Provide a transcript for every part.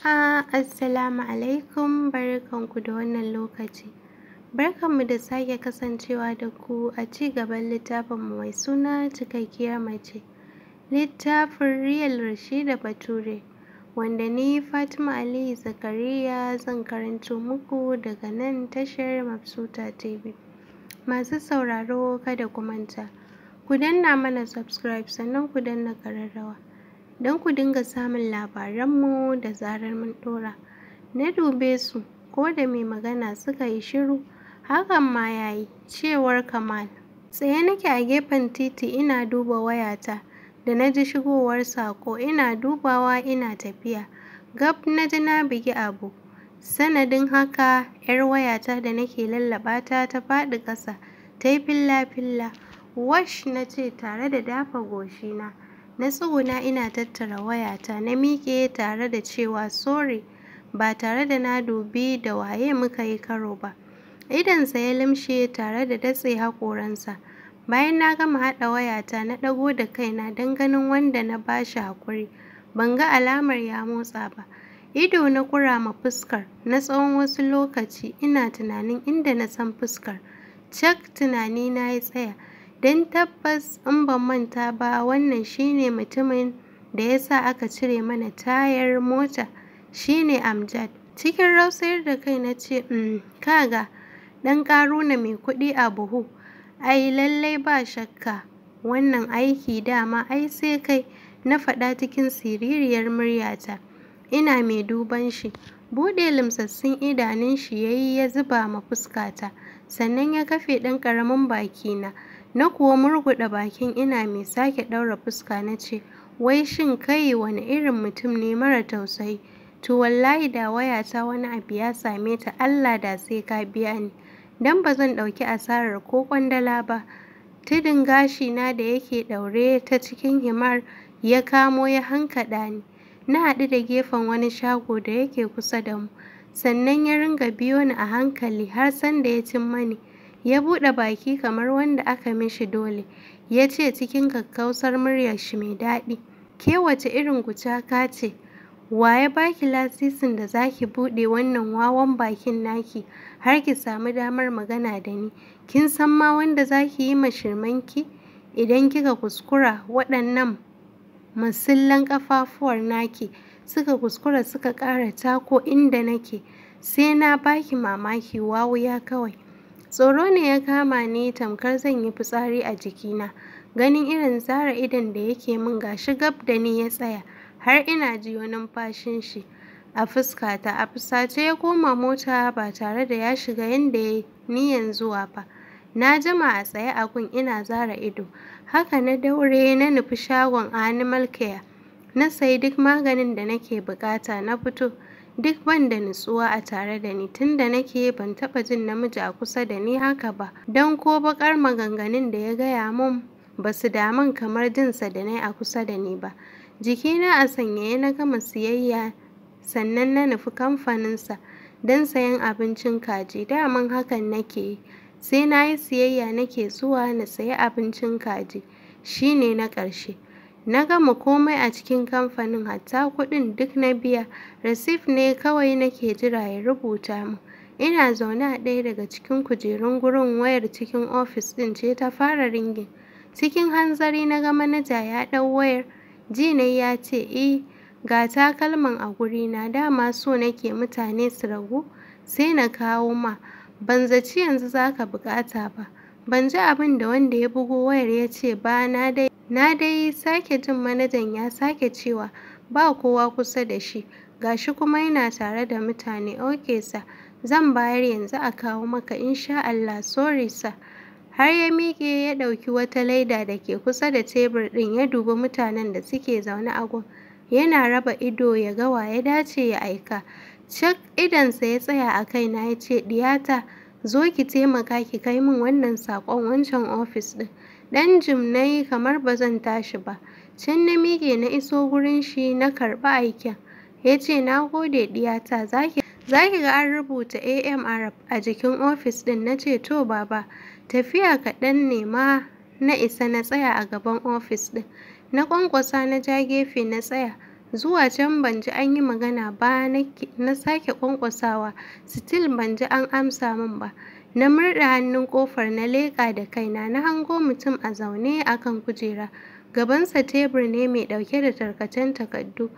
Jama'a assalamu alaikum, barkanku da wannan lokaci. Barkanmu da sake kasancewa da ku a ci gaban littafinmu mai suna cikakkiyar mace. Littafin Real Rashida Bature, wanda ni Fatima Aliyu Zakariya zan karanto muku daga nan tashar Mabsuta TV. Masu sauraro kada ku manta, ku danna mana subscribe sannan ku danna ƙararrawa, don ku dinga samun labaranmu da zarar mun ɗora. Na dube su, ko da mai magana suka yi shiru, hakan ma ya yi, cewar Kamal. Tsaye nake a gefen titi ina duba wayata, da na ji shigowar saƙo ina dubawa ina tafiya. Gab na ji na bugi abu. Sanadin haka, 'yar wayata da nake lallaɓa ta faɗi ƙasa, ta yi filla-filla. Wash na ce tare da dafa goshina. Na tsuguna ina tattara wayata, na miƙe tare da cewa sorry, ba tare da na dubi da waye muka yi karo ba. Idonsa ya limshe tare da datse haƙoransa. Bayan na gama haɗa wayata na ɗago da kaina don ganin wanda na ba shi haƙuri. Ban ga alamar ya motsa ba. Ido na ƙura ma fuskar na tsawon wasu lokaci ina tunanin inda na san fuskar. Cak tunanina ya tsaya. Don tabbas in ban manta ba wannan shine mutumin da ya sa aka cire mana tayar mota, shine Amjad. Cikin rausayar da kai na ce, kaga, ɗan ƙaruna mai kuɗi a buhu, ai lallai ba shakka, wannan aiki dama ai sai kai, na faɗa cikin siririyar muryata. Ina mai duban shi. Buɗe limsassun idanun shi ya yi ya zuba ma fuskata, sannan ya kafe ɗan ƙaramin bakina. Na kuwa murguɗa bakin ina mai sake ɗaura fuska na ce, wai shin kai wani irin mutum ne mara tausayi? To wallahi da wayata wani abu ya same ta Allah da sai ka biya ni, don ba zan ɗauki asarar ko ƙwandala ba. Tudun gashina da yake ɗaure ta cikin himar ya kamo ya hankaɗa ni. Na haɗu da gefen wani shago da yake kusa da mu, sannan ya ringa biyo ni a hankali har sanda ya cimma ni. Ya buɗe baki kamar wanda aka mishi dole, ya ce cikin kakkausar muryar shi mai daɗi, ke wace irin kucaka ce? Wa ya baki lasisin da zaki buɗe wannan wawan bakin naki har ki samu damar magana da ni? Kin san ma wanda zaki yi ma shirmanki? Idan kika kuskura waɗannan masillan ƙafafuwar naki suka kuskura suka ƙara tako inda nake, sai na baki mamaki wawuya kawai. Tsoro ne ya kama ni tamkar zan yi fitsari a jikina, ganin irin zara idon da yake min gashi gab da ni ya tsaya, har ina jiyo numfashin shi a fuskata. A fusace ya koma mota ba tare da ya shiga yanda ya yi niyyar zuwa ba. Na jima a tsaye a gun ina zara ido. Haka na daure na nufi shagon Animal Care. Na sayi duk maganin da nake buƙata na fito. Duk ban da nutsuwa a tare da ni, tunda nake ban taɓa jin namiji a kusa da ni haka ba, don ko baƙar maganganun da ya gaya mun ba su damun kamar jinsa da na yi a kusa da ni ba. Jikina a sanyaye na gama siyayya, sannan na nufi kamfaninsa don sayan abincin kaji. Daman hakan nake yi, sai na yi siyayya nake zuwa na sayi abincin kaji. Shi ne na ƙarshe. Na gama komai a cikin kamfanin, hatta kuɗin duk na biya. Rasif ne kawai nake jira ya rubuta mu. Ina zaune a ɗaya daga cikin kujerun gurin, wayar cikin ofis ɗin ce ta fara ringin. Cikin hanzari na ga manaja ya ɗau wayar. Ji nai ya ce, ga takalman a gurina, dama so nake mutane su ragu sai na kawo ma. Ban zaci yanzu za ka buƙata ba. Ban ji abin da wanda ya bugo wayar ya ce ba. Na dai sake jin manajan ya sake cewa ba kowa kusa da shi, gashi kuma yana tare da mutane. Okay sa, zan bayar yanzu a kawo maka insha Allah. Sorry sa. Har ya miƙe ya ɗauki wata leda da ke kusa da tebur ɗin ya dubi mutanen da suke zaune a gun. Yana raba ido ya ga wa ya dace ya aika. Cak idonsa ya tsaya a kaina ya ce, diyata, zo ki taimaka ki kai min wannan saƙon wancan ofis ɗin. Ɗan jim na yi kamar ba zan tashi ba. Can na miƙe na iso gurin shi na karɓi aiken. Ya ce, na gode diyata, za ki ga an rubuta AM Arab a jikin ofis ɗin. Na ce, to baba. Tafiya kaɗan ne ma na isa na tsaya a gaban ofis ɗin. Na ƙwanƙwasa na ja gefe na tsaya. Zuwa can ban ji an yi magana ba, na sake ƙwanƙwasawa, still ban ji an amsa min ba. Na murɗe hannun ƙofar na leƙa da kaina, na hango mutum a zaune a kan kujera. Gabansa tebur ne mai ɗauke da tarkacen takardu.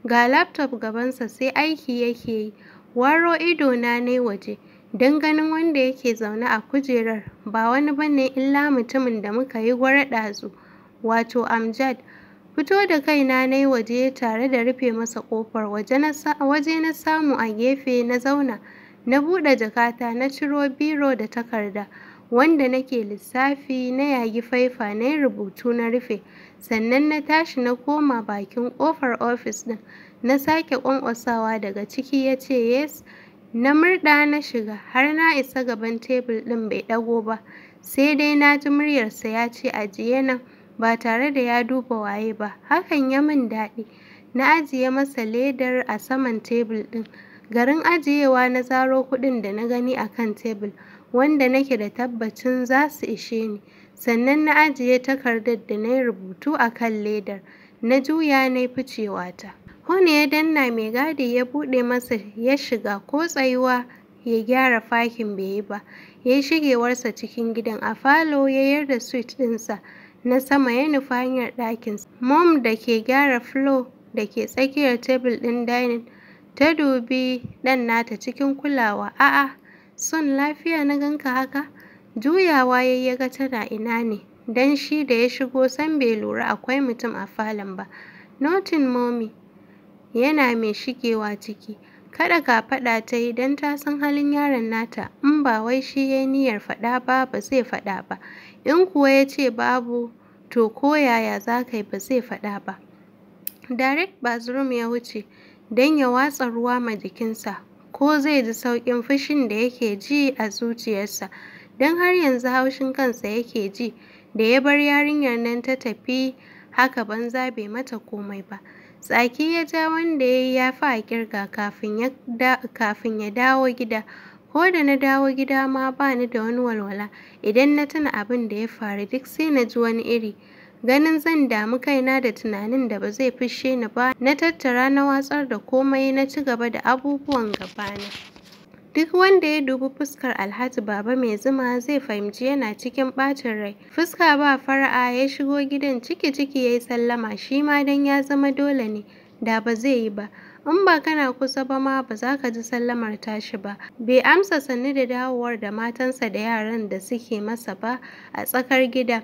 Ga laptop gabansa sai aiki yake yi. Waro idona na yi waje, don ganin wanda yake zaune a kujerar ba wani bane illa mutumin da muka yi gwara ɗazu, wato Amjad. Fito da kaina na yi waje tare da rufe masa ƙofar. Waje na samu a gefe na zauna. Na buɗe jakata na ciro biro da takarda wanda nake lissafi, na yagi faifa na yi rubutu na rufe. Sannan na tashi na koma bakin ƙofar ofis ɗin. Na sake ƙwanƙwasawa daga ciki ya ce yes. Na murɗa na shiga har na isa gaban tebur ɗin bai ɗago ba. Sai dai na ji muryarsa ya ce ajiye nan, ba tare da ya duba waye ba. Hakan ya min daɗi. Na ajiye masa ledar a saman tebur ɗin. Garin ajiyewa na zaro kuɗin da na gani a kan tebur, wanda nake da tabbacin za su ishe ni. Sannan na ajiye takardar da na yi rubutu a kan ledar. Na juya na yi ficewata. Hone ya danna mai gadi ya buɗe masa ya shiga, ko tsayuwa ya gyara fakin bai yi ba. Ya yi shigewarsa cikin gidan. A falo ya yarda suite ɗinsa na sama ya nufa hanyar ɗakinsa. Mom da ke gyara flo da ke tsakiyar tebul ɗin dining ta dubi ɗan nata cikin kulawa. A'a, son lafiya na ganka haka? Juyawa ya ga tana ina ne, don shi da ya shigo san bai lura akwai mutum a falon ba. Nothing mommy, yana mai shigewa ciki. Kada ka faɗa ta yi don ta san halin yaron nata, in ba wai shi ya yi niyyar faɗa ba, ba zai faɗa ba. In kuwa ya ce babu, to ko yaya za ka yi ba zai faɗa ba. Direct bathroom ya wuce don ya watsa ruwa ma jikinsa, ko zai ji sauƙin fushin da yake ji a zuciyarsa, don har yanzu haushin kansa yake ji da ya bar yarinyar nan ta tafi haka banza bai mata komai ba. Tsaki ya ja wanda ya yi ya fi a ƙirga kafin ya dawo gida. Ko da na dawo gida ma ba ni da wani walwala. Idan na tuna abin da ya faru duk sai na ji wani iri. Ganin zan damu kaina da tunanin da ba zai fishe ni ba, na tattara na watsar da komai na ci gaba da abubuwan gabana. Duk wanda ya dubi fuskar Alhaji Baba Mai Zuma zai fahimci yana cikin ɓacin rai. Fuska ba fara'a ya shigo gidan ciki-ciki ya yi sallama, shi ma don ya zama dole ne, da ba zai yi ba. In ba kana kusa ba ma ba za ka ji sallamar tashi ba. Bai amsa sannu da dawowar da matansa da yaran da suke masa ba a tsakar gida.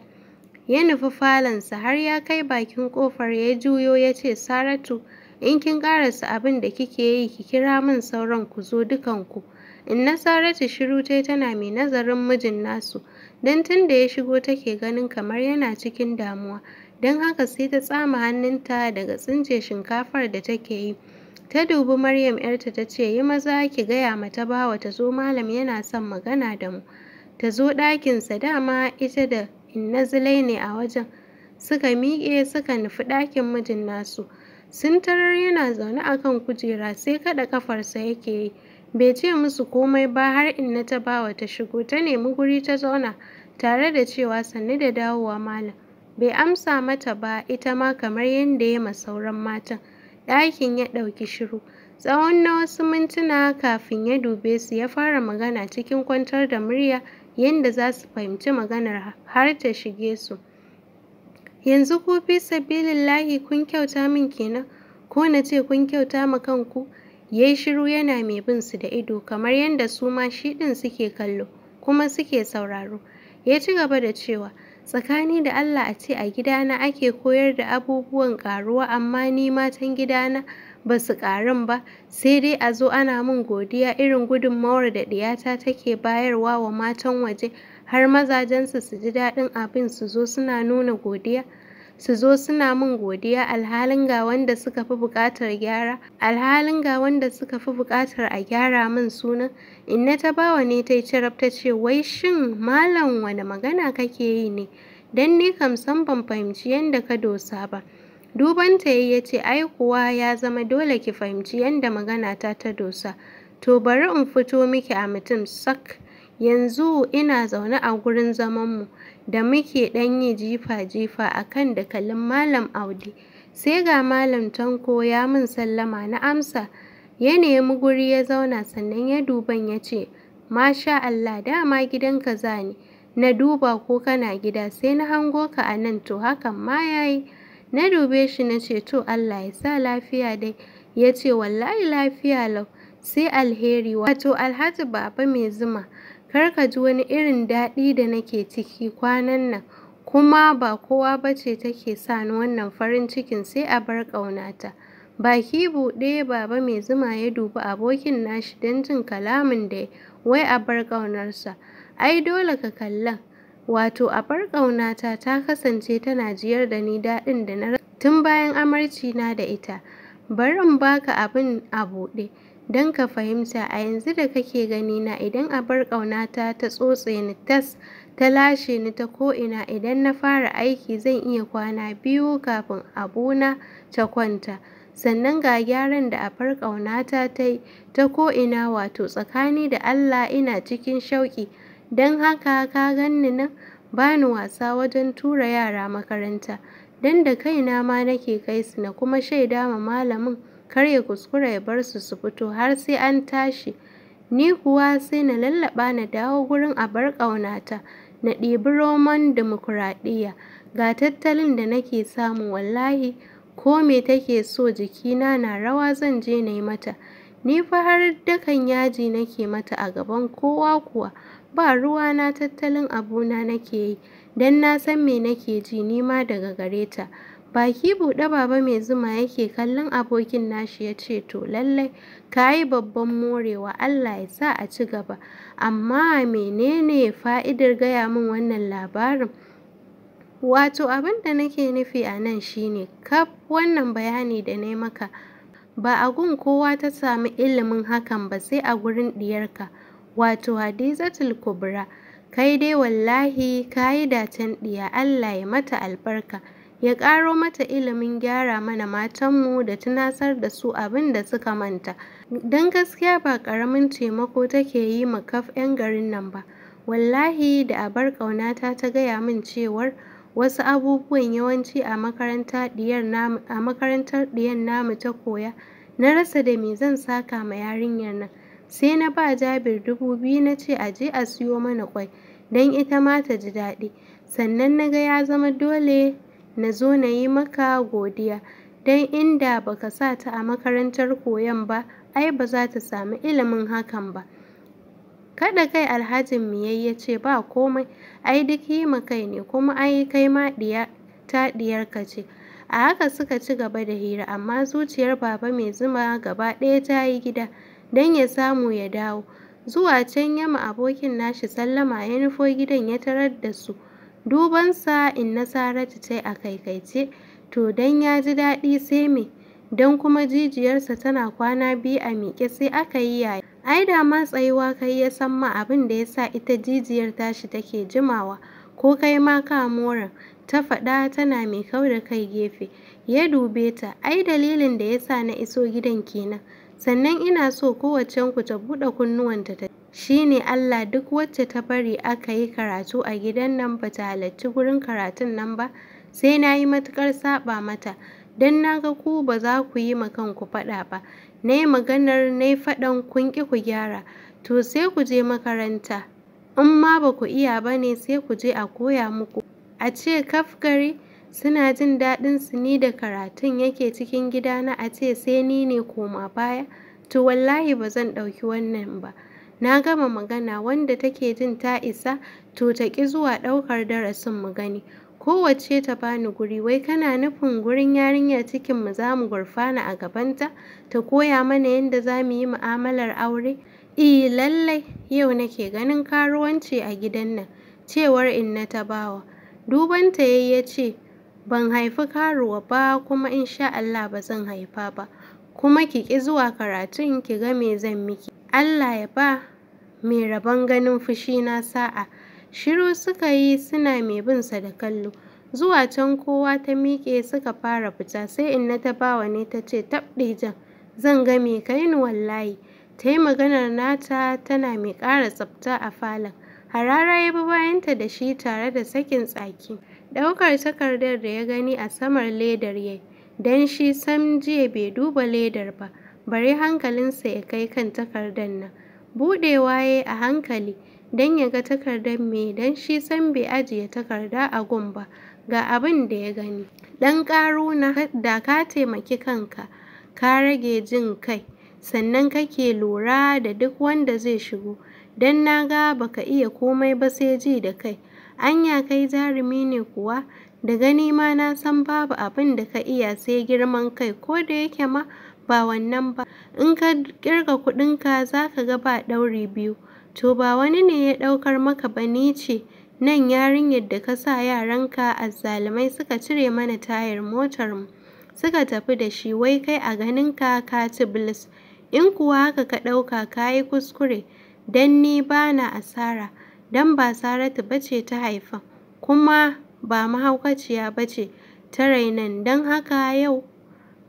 Ya nufi falonsa har ya kai bakin ƙofar ya juyo ya ce Saratu, in kin ƙarasa abin da kike yi ki kira min sauran ku zo dukanku. Inna Saratu shiru tai tana mai nazarin mijin nasu, don tun da ya shigo take ganin kamar yana cikin damuwa. Don haka sai ta tsama hannunta daga tsince shinkafar da take yi. Ta dubi Maryam ‘yarta ta ce, yi maza ki gaya mata Bawa ta zo, malam yana son magana da mu. Ta zo ɗakinsa, dama ita da Inna Zulai ne a wajen. Suka miƙe suka nufi ɗakin mijin nasu. Sun tarar yana zaune a kan kujera sai kaɗa ƙafarsa yake yi. Bai ce musu komai ba har Inna ta Bawa ta shigo ta nemi guri ta zauna tare da cewa sannu da dawowa malam. Bai amsa mata ba, ita ma kamar yadda ya ma sauran matan. Ɗakin ya ɗauki shiru. Tsawon na wasu mintuna kafin ya dube su ya fara magana cikin kwantar da murya yadda za su fahimci maganar har ta shige su. Yanzu ku fi sabilillahi kun kyauta min kenan, ko na ce kun kyauta ma kanku? Ya yi shiru yana mai bin su da ido kamar yadda su ma shi ɗin suke kallo kuma suke sauraro. Ya ci gaba da cewa, tsakani da Allah a ce a gidana ake koyar da abubuwan ƙaruwa amma ni matan gidana ba su ƙarun ba, sai dai a zo ana min godiya irin gudunmawar da ɗiyata take bayarwa wa matan waje, har mazajensu su ji daɗin abin su zo suna nuna godiya. Su zo suna min godiya alhalin ga wanda suka fi buƙatar gyara, a gyara min sunan. Inna ta Bawa ne ta yi cirab ta ce, wai shin malam wane magana kake yi ne? Don ni kam san ban fahimci yadda ka dosa ba. Dubanta ya ce, ai kuwa ya zama dole ki fahimci yadda maganata ta dosa. To bari in fito miki a mutum sak. Yanzu ina zaune a gurin zamanmu da muke ɗan yi jifa-jifa a kan dakalin Malam Audi. sai ga Malam Tanko ya min sallama na amsa, ya nemi guri ya zauna sannan ya duban ya ce, Masha Allah, dama gidanka za ni. Na duba ko kana gida sai na hango ka a nan, to hakan ma ya yi. Na dube shi na ce, to Allah ya sa lafiya dai. Ya ce, wallahi lafiya lau, sai alheri. Wato Alhaji Baba Mai Zuma, kar ka ji wani irin daɗi da nake ciki kwanan nan. Kuma ba kowa ba ce take sa ni wannan farin cikin sai a bar ƙaunata. Baki buɗe Baba Mai Zuma ya dubi abokin nashi don jin kalamin da wai a bar ƙaunarsa. Ai dole ka kalla. Wato a bar ƙaunata ta kasance tana jiyar da ni daɗin da na tun bayan amarci na da ita. Bari in baka abin a buɗe don ka fahimta. A yanzu da kake gani na, idan a bar ƙaunata ta tsotse ni tas, ta lashe ni ta ko'ina, idan na fara aiki zan iya kwana 2 kafin abuna ta kwanta. Sannan ga gyaran da abar ƙaunata ta yi ta ko'ina, wato tsakani da Allah ina cikin shauƙi. Don haka ka ganni nan ba ni wasa wajen tura yara makaranta, don da kaina ma nake kai su, na kuma shaida ma malamin kar ya kuskura ya bar su fito har sai an tashi. Ni kuwa sai na lallaɓa na dawo gurin abar ƙaunata, na ɗibi roman dimokuraɗiyya. Ga tattalin da nake samu, wallahi ko me take so jikina na rawa zan je na yi mata. Ni fa har dakan yaji nake mata a gaban kowa kuwa. Ba ruwana, tattalin abuna nake yi, don na san me nake ji nima daga gare ta. Baki buɗe Baba Mai Zuma yake kallon abokin nashi ya ce, to lallai ka yi babban morewa, Allah ya sa a ci gaba. Amma menene fa'idar gaya min wannan labarin? Wato abin da nake nufi a nan shine, kaf wannan bayani da na yi maka ba a gun kowa ta sami ilimin hakan ba sai a gurin ɗiyarka, wato Hadizatul Kubra. Kai dai wallahi ka yi dacen ɗiya, Allah ya mata albarka, ya ƙaro mata ilimin gyara mana matanmu da tunasar da su abin da suka manta. Don gaskiya ba ƙaramin taimako take yi ma kaf 'yan garin nan ba. Wallahi da abar ƙaunata ta gaya min cewar wasu abubuwan yawanci a makarantar ɗiyar namu ta koya, na rasa da me zan saka ma yarinyar nan. Sai na ba Jabir 2000 na ce a je a siyo mana ƙwai don ita ma ta ji daɗi. Sannan na ga ya zama dole na zo na yi maka godiya, don inda baka sa ta a makarantar koyon ba, ai ba za ta sami ilimin hakan ba. Kaɗa kai Alhajin Miyai ya ce, ba komai, ai duk yi ma kai ne, kuma ai kai ma ɗiyarka ce. A haka suka ci gaba da hira, amma zuciyar Baba Mai Zuma gaba ɗaya ta yi gida, don ya samu ya dawo. Zuwa can yamma abokin nashi sallama ya nufo gidan ya tarar da su. Dubansa Inna Saratu ta yi a kaikaice, to don ya ji daɗi sai me, don kuma jijiyarsa tana kwana 2 a miƙe sai aka yi yaya. Ai da ma tsayuwa kai ya san ma abin da ya sa ita jijiyar tashi take jimawa, ko kai ma ka moran, ta faɗa tana mai kau da kai gefe. Ya dube ta, ai dalilin da ya sa na iso gidan kenan. Sannan ina so kowaccenku ta buɗe kunnuwanta ta shi ne Allah, duk wacce ta bari aka yi karatu a gidan nan ba ta halarci gurin karatun nan ba, sai na yi matuƙar saɓa mata, don na ga ku ba za ku yi ma kanku faɗa ba. Na yi maganar, na yi faɗan, kun ƙi ku gyara, to sai ku je makaranta. In ma ba ku iya ba ne sai ku je a koya muku. A ce kaf gari suna jin daɗin su, ni da karatun yake cikin gidana a ce sai ni ne koma baya. To wallahi ba zan ɗauki wannan ba. Na gama magana, wanda take jin ta isa to ta ƙi zuwa ɗaukar darasin mu gani. Kowacce ta bani guri. Wai kana nufin gurin yarinyar cikinmu za mu gurfana a gabanta ta koya mana yadda za mu yi mu'amalar aure? Lallai yau nake ganin karuwanci a gidan nan, cewar Inna ta bawa. Dubanta yayi ya ce, ban haifi karuwa ba, kuma insha Allah ba zan haifa ba. Kuma ki ƙi zuwa karatun, ki ga me zan miki. Allah ya ba mai rabon ganin fushina sa'a. Shiru suka yi suna mai bin sa da kallo. Zuwa can kowa ta miƙe suka fara fita, sai Inna ta bawa ne ta ce, tabɗijan, zan ga me kai ni wallahi. Ta yi maganar nata tana mai ƙara tsafta a falon. Harara ya bi bayanta da shi tare da sakin tsaki. Ɗaukar takardar da ya gani a samar ledar yayi. don shi sam jiya bai duba ledar ba, bari hankalinsa ya kai kan takardar nan. Buɗewa ya yi a hankali don ya ga takardar me, don shi sam bai ajiye takarda a gun ba. Ga abin da ya gani. Ɗan ƙaruna, da ka taimaki kanka, ka rage jin kai, sannan kake lura da duk wanda zai shigo, don na ga baka iya komai ba sai ji da kai. Anya kai jarumi ne kuwa? Da gani ma na san babu abin da ka iya sai girman kai, ko da yake ma ba wannan ba. In ka ƙirga kuɗinka za ka ga ba ɗauri biyu. To ba wani ne ya ɗaukar maka ba, ni ce nan yarinyar da ka sa yaranka azzalumai suka cire mana tayar motarmu suka tafi da shi, wai kai a ganinka ka ci bilis. In kuwa haka ka ɗauka ka yi kuskure, don ni ba na asara, don ba Saratu ba ce ta haifan, kuma ba mahaukaciya ba ce ta rainon, don haka yau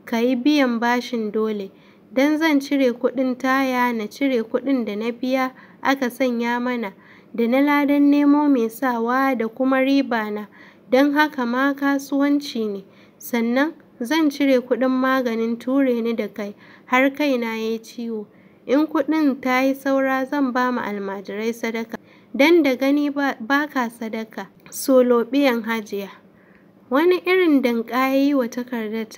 ka yi biyan bashin dole. Don zan cire kuɗin taya na cire kuɗin da na biya aka sanya mana, da na ladan nemo mai sawa da kuma riba na, don haka ma kasuwanci ne. Sannan zan cire kuɗin maganin ture ni da kai har kaina ya yi ciwo. In kuɗin ta yi saura zan ba ma almajirai sadaka, don da gani ba ka sadaka. Solobiyan Hajiya. Wani irin danƙa ya yi wa takardar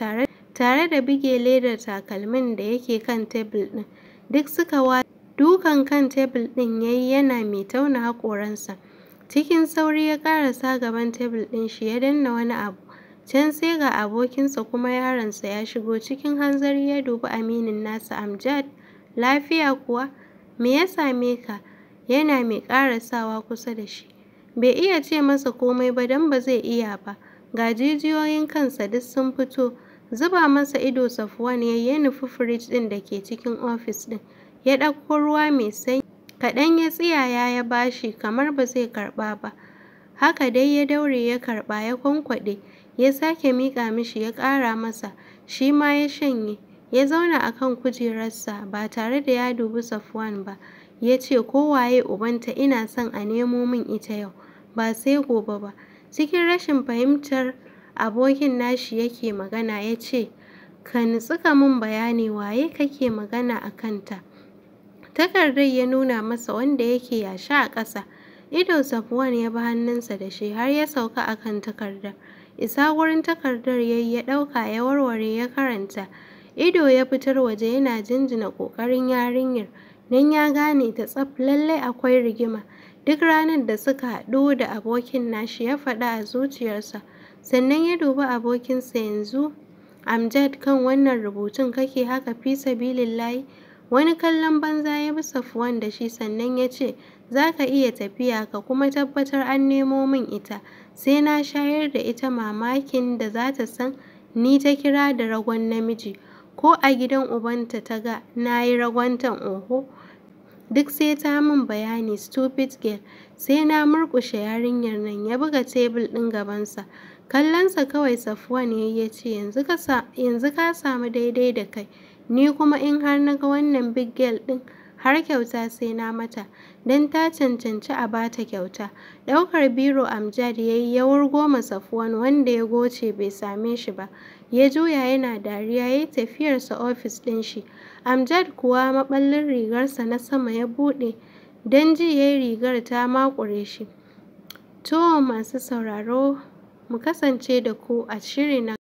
tare da bige ledar takalmin da yake kan tebul ɗin. Duk suka watse. Dukan kan tebul ɗin ya yi yana mai tauna haƙoransa. Cikin sauri ya ƙarasa gaban tebul ɗin shi ya danna wani abu. Can sai ga abokinsa kuma yaronsa ya shigo. Cikin hanzari ya dubi aminin nasa. Amjad, lafiya kuwa? Me ya same ka? Yana mai ƙarasawa kusa da shi. Bai iya ce masa komai ba don ba zai iya ba. Ga jijiyoyin kansa duk sun fito. Zuba masa ido Safwan ya nufi firij ɗin da ke cikin ofis ɗin. Ya ɗauko ruwa mai sanyi kaɗan ya tsiyaya ya bashi, kamar ba zai karɓa ba. Haka dai ya daure ya karɓa, ya kwankwaɗe, ya sake miƙa mishi ya ƙara masa, shi ma ya shanye. Ya zauna a kan kujerarsa ba tare da ya dubi Safwan ba. Ya ce, ko waye ubanta, ina son a nemo min ita yau, ba sai gobe ba. Cikin rashin fahimtar abokin nashi yake magana ya ce, ka nutsu ka min bayani, waye kake magana a kanta? Takardar ya nuna masa wanda yake yashi a ƙasa. Ido Safwan ya bi hannunsa da shi har ya sauka a kan takardar. Isa wurin takardar ya ɗauka ya warware ya karanta. Ido ya fitar waje yana jinjina ƙoƙarin yarinyar, don ya gane ta tsaf, lallai akwai rigima. Duk ranar da suka haɗu da abokin nashi ya faɗa a zuciyarsa. Sannan ya dubi abokinsa, yanzu Amjad, kan wannan rubutun kake haka fi sabilillahi? Wani kallon banza ya bi Safwan da shi, sannan ya ce, za ka iya tafiya ka kuma tabbatar an nemo min ita, sai na shayar da ita mamakin da za ta san ni ta kira da ragon namiji, ko a gidan ubanta ta ga na yi ragwantan oho. Duk sai ta min bayani, stupid girl. Sai na murƙushe yarinyar nan. Ya buga tebul ɗin gabansa. Kallonsa kawai Safwan ya ce, yanzu ka samu daidai da kai. Ni kuma in har na ga wannan big girl ɗin, har kyauta sai na mata, don ta cancanci a bata kyauta. Ɗaukar biro Amjad ya yi ya wurgo ma Safwan, wanda ya goce bai same shi ba. Ya juya yana dariya ya yi tafiyarsa ofis ɗin shi. Amjad kuwa maɓallin rigarsa na sama ya buɗe, don ji ya yi rigar ta maƙure shi. To masu sauraro, mu kasance da ku a shiri na